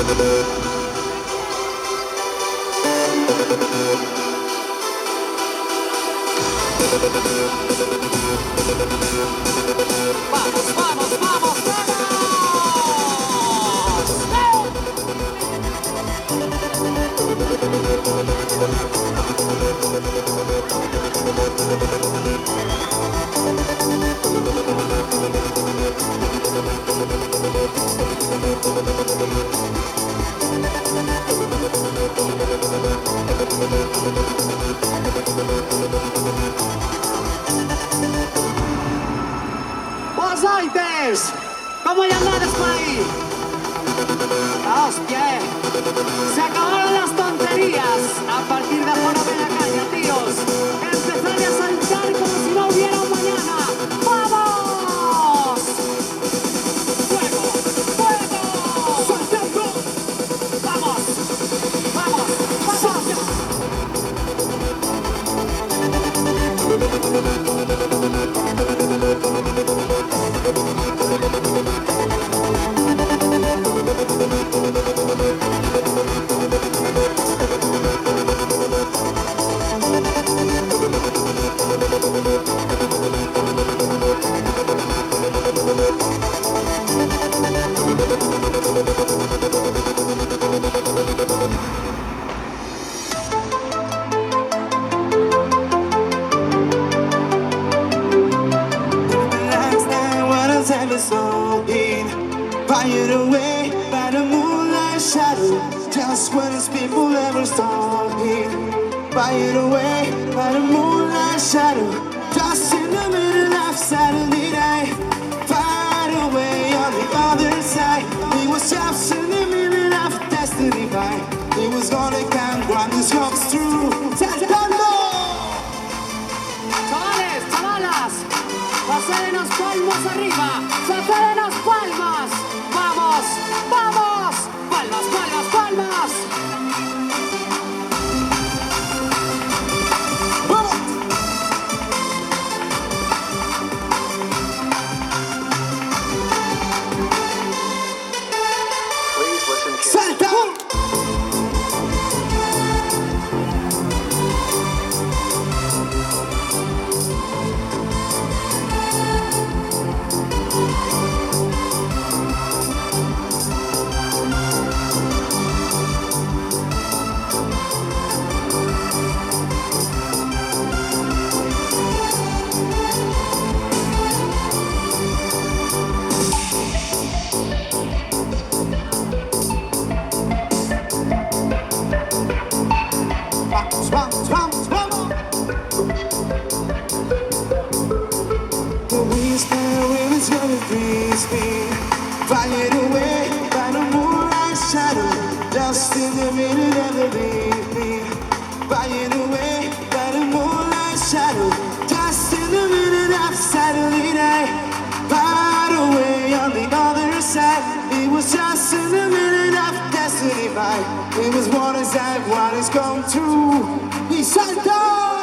Vamos, vamos, vamos, Vosotros, ¿cómo llamáis por ahí? La hostia, Se acabaron las tonterías. A partir de ahora ven la calle, tíos. Empezad a saltar como si no hubiera un mañana. ¡Vamos! ¡Fuego! ¡Fuego! ¡Saltando! ¡Vamos! ¡Vamos! Fired away by the moonlight shadow, just when it's people ever talking. Fired away by the moonlight shadow, just in the middle of Saturday night. Fired away on the other side, he was just in the middle of destiny fight. He was gonna come when this comes through. Chavales, chavalas, pasadenos palmas arriba, pasadenos palmas. ¡Vamos! ¡Vamos! ¡Palmas, palmas, palmas! ¡Vamos! ¡Salta! Vamos, vamos, vamos. The whisper when it's gonna freeze me. Fired away by the moonlight shadow, just in the middle of the evening. Fired away by the moonlight shadow, just in the middle of Saturday night. Fired away on the other side, it was just in the middle of destiny fight. It was what is that, what is come true. He saltó.